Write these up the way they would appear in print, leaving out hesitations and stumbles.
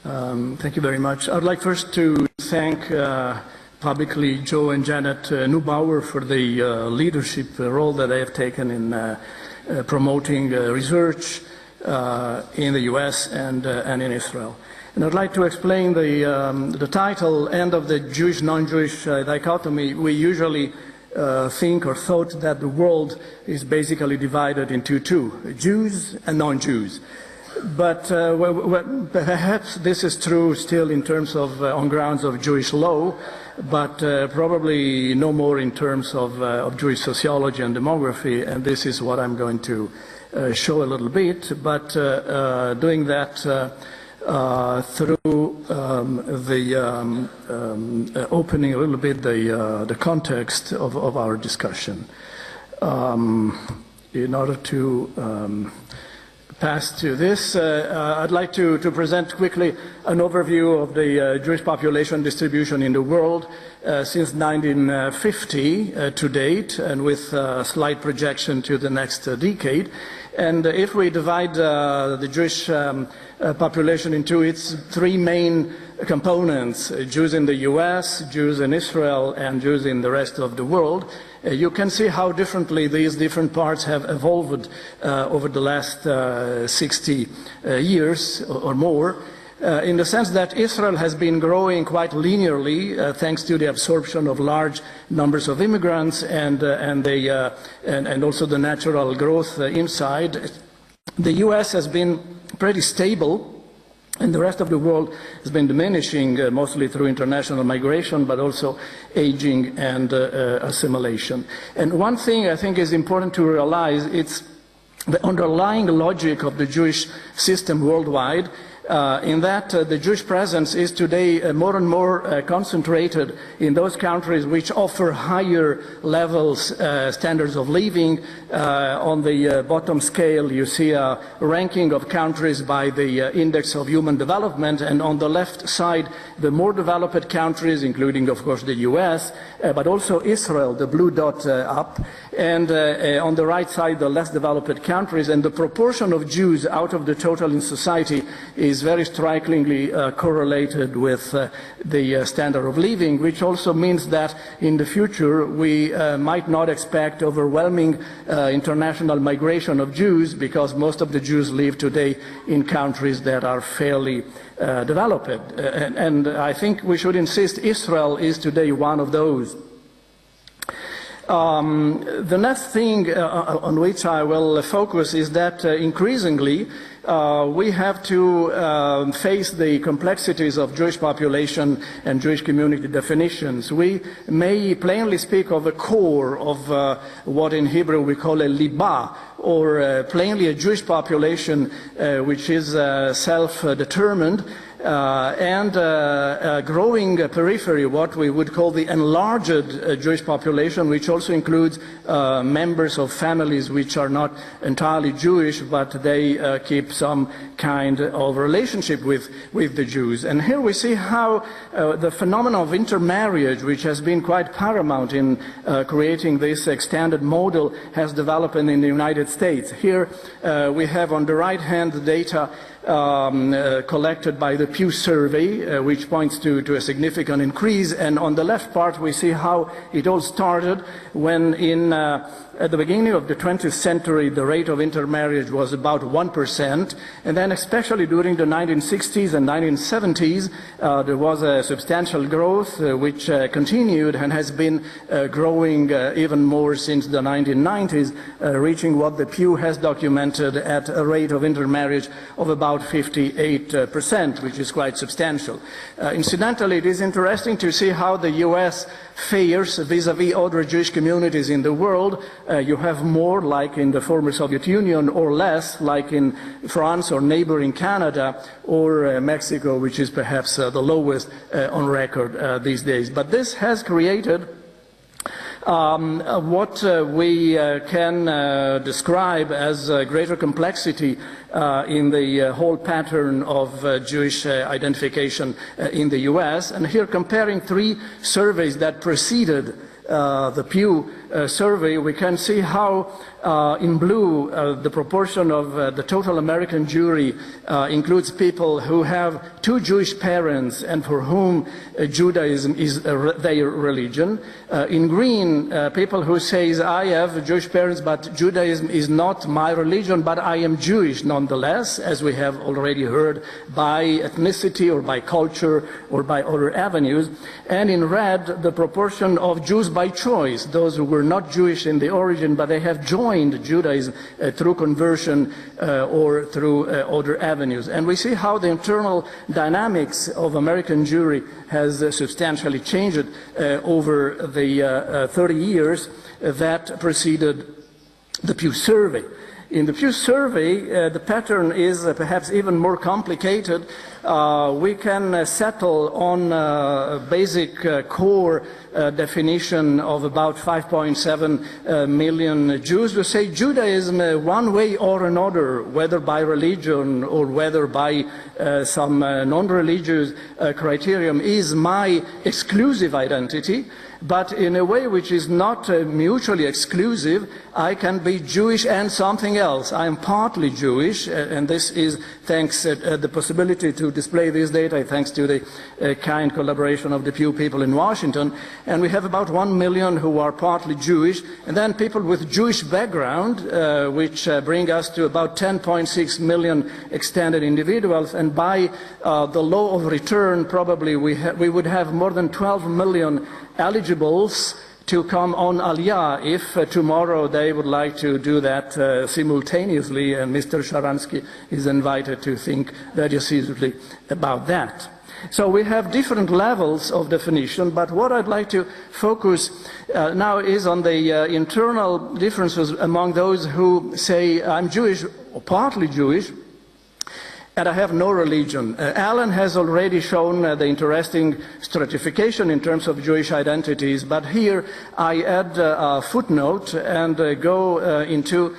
Thank you very much. I'd like first to thank publicly Joe and Janet Neubauer for the leadership role that they have taken in promoting research in the U.S. and in Israel. And I'd like to explain the title, End of the Jewish, Non-Jewish Dichotomy. We usually think or thought that the world is basically divided into two, Jews and non-Jews. But perhaps this is true still in terms of, on grounds of Jewish law, but probably no more in terms of Jewish sociology and demography, and this is what I'm going to show a little bit, but doing that through opening a little bit the context of our discussion. In order to pass to this, I'd like to present quickly an overview of the Jewish population distribution in the world since 1950 to date, and with a slight projection to the next decade. And if we divide the Jewish population into its three main components, Jews in the US, Jews in Israel, and Jews in the rest of the world, you can see how differently these different parts have evolved over the last 60 years or more, in the sense that Israel has been growing quite linearly thanks to the absorption of large numbers of immigrants and also the natural growth inside. The US has been pretty stable, and the rest of the world has been diminishing, mostly through international migration, but also aging and assimilation. And one thing I think is important to realize, it's the underlying logic of the Jewish system worldwide, in that the Jewish presence is today more and more concentrated in those countries which offer higher levels, standards of living. On the bottom scale you see a ranking of countries by the Index of Human Development, and on the left side the more developed countries, including of course the US, but also Israel, the blue dot up, and on the right side the less developed countries. And the proportion of Jews out of the total in society is very strikingly correlated with the standard of living, which also means that in the future we might not expect overwhelming international migration of Jews, because most of the Jews live today in countries that are fairly developed. And I think we should insist Israel is today one of those. The next thing on which I will focus is that increasingly we have to face the complexities of Jewish population and Jewish community definitions. We may plainly speak of a core of what in Hebrew we call a liba, or plainly a Jewish population which is self-determined, and a growing periphery, what we would call the enlarged Jewish population, which also includes members of families which are not entirely Jewish, but they keep some kind of relationship with the Jews. And here we see how the phenomenon of intermarriage, which has been quite paramount in creating this extended model, has developed in the United States. Here we have on the right hand the data collected by the Pew survey, which points to a significant increase. And on the left part we see how it all started when at the beginning of the 20th century the rate of intermarriage was about 1%, and then especially during the 1960s and 1970s there was a substantial growth which continued and has been growing even more since the 1990s, reaching what the Pew has documented at a rate of intermarriage of about 58%, which is quite substantial. Incidentally, it is interesting to see how the US fares vis-à-vis other Jewish communities in the world. You have more like in the former Soviet Union, or less like in France or neighboring Canada, or Mexico, which is perhaps the lowest on record these days. But this has created what we can describe as greater complexity in the whole pattern of Jewish identification in the US. And here comparing three surveys that preceded the Pew survey, we can see how in blue the proportion of the total American Jewry includes people who have two Jewish parents and for whom Judaism is their religion. In green, people who say, I have Jewish parents, but Judaism is not my religion, but I am Jewish nonetheless, as we have already heard, by ethnicity or by culture or by other avenues. And in red, the proportion of Jews by choice, those who were not Jewish in the origin, but they have joined Judaism through conversion or through other avenues. And we see how the internal dynamics of American Jewry has substantially changed over the 30 years that preceded the Pew Survey. In the Pew Survey, the pattern is perhaps even more complicated. We can settle on a basic core definition of about 5.7 million Jews who say Judaism one way or another, whether by religion or whether by some non-religious criterion, is my exclusive identity. But in a way which is not mutually exclusive, I can be Jewish and something else. I am partly Jewish, and this is thanks to the possibility to display this data, thanks to the kind collaboration of the Pew people in Washington. And we have about 1 million who are partly Jewish, and then people with Jewish background, which bring us to about 10.6 million extended individuals. And by the law of return, probably we would have more than 12 million eligibles to come on Aliyah if tomorrow they would like to do that simultaneously, and Mr. Sharansky is invited to think very seriously about that. So we have different levels of definition, but what I'd like to focus now is on the internal differences among those who say I'm Jewish or partly Jewish, and I have no religion. Alan has already shown the interesting stratification in terms of Jewish identities, but here I add a footnote and go into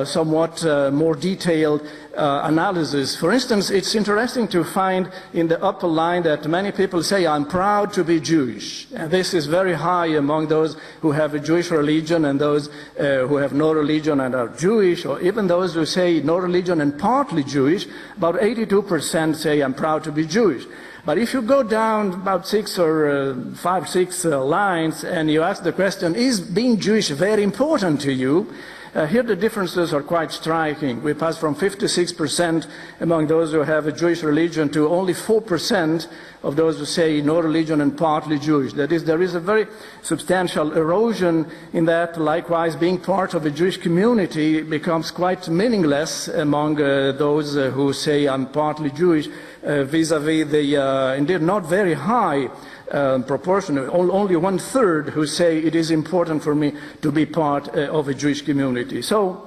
somewhat more detailed analysis. For instance, it's interesting to find in the upper line that many people say, I'm proud to be Jewish. And this is very high among those who have a Jewish religion and those who have no religion and are Jewish, or even those who say no religion and partly Jewish. About 82% say, I'm proud to be Jewish. But if you go down about 6 lines and you ask the question, is being Jewish very important to you? Here the differences are quite striking. We pass from 56% among those who have a Jewish religion to only 4% of those who say no religion and partly Jewish. That is, there is a very substantial erosion in that. Likewise, being part of a Jewish community becomes quite meaningless among those who say I'm partly Jewish, vis-à-vis the indeed not very high proportion, only 1/3 who say it is important for me to be part of a Jewish community. So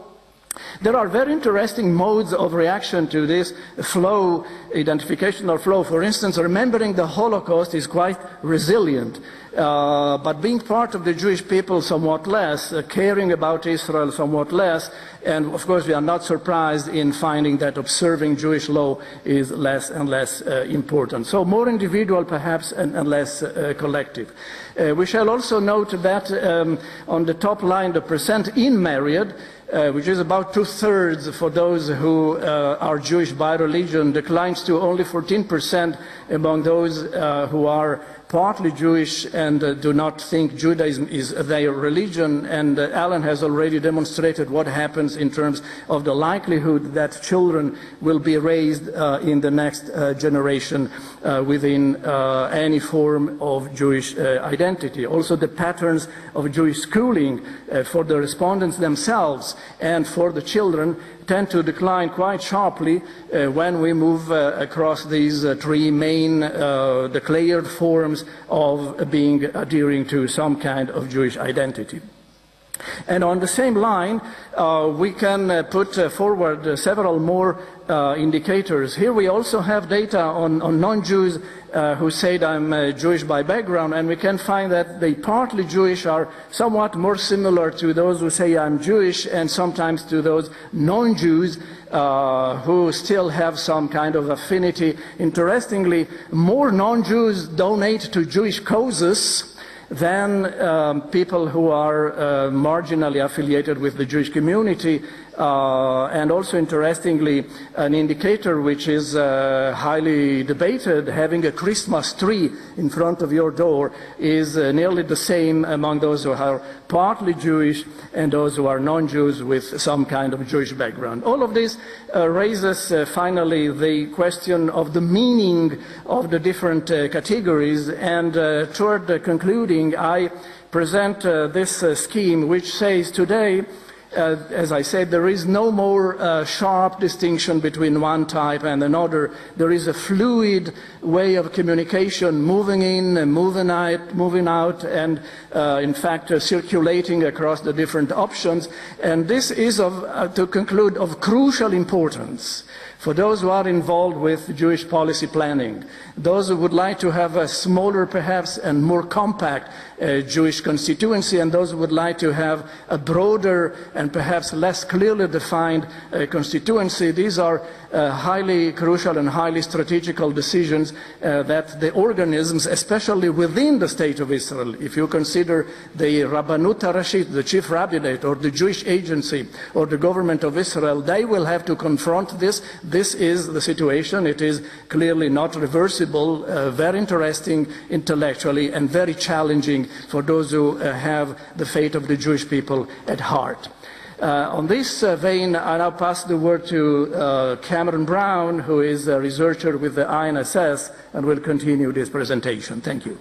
there are very interesting modes of reaction to this flow, identification or flow. For instance, remembering the Holocaust is quite resilient, but being part of the Jewish people somewhat less, caring about Israel somewhat less, and of course we are not surprised in finding that observing Jewish law is less and less important. So more individual perhaps and less collective. We shall also note that on the top line, the percent in married, which is about 2/3 for those who are Jewish by religion, declines to only 14% among those who are partly Jewish and do not think Judaism is their religion. And Alan has already demonstrated what happens in terms of the likelihood that children will be raised in the next generation within any form of Jewish identity. Also the patterns of Jewish schooling for the respondents themselves and for the children tend to decline quite sharply when we move across these three main declared forms of being adhering to some kind of Jewish identity. And on the same line, we can put forward several more indicators. Here we also have data on non-Jews who said I'm Jewish by background, and we can find that the partly Jewish are somewhat more similar to those who say I'm Jewish and sometimes to those non-Jews who still have some kind of affinity. Interestingly, more non-Jews donate to Jewish causes than people who are marginally affiliated with the Jewish community. And also, interestingly, an indicator which is highly debated, having a Christmas tree in front of your door, is nearly the same among those who are partly Jewish and those who are non-Jews with some kind of Jewish background. All of this raises finally the question of the meaning of the different categories, and toward concluding, I present this scheme which says today, as I said, there is no more sharp distinction between one type and another. There is a fluid way of communication, moving in and moving out, and in fact circulating across the different options. And this is, to conclude, of crucial importance for those who are involved with Jewish policy planning, those who would like to have a smaller perhaps and more compact Jewish constituency, and those who would like to have a broader and perhaps less clearly defined constituency. These are highly crucial and highly strategical decisions that the organisms, especially within the State of Israel, if you consider the Rabbanut HaRashit, the chief rabbinate, or the Jewish agency, or the government of Israel, they will have to confront this. This is the situation. It is clearly not reversible, very interesting intellectually, and very challenging for those who have the fate of the Jewish people at heart. On this vein, I now pass the word to Cameron Brown, who is a researcher with the INSS, and will continue this presentation. Thank you.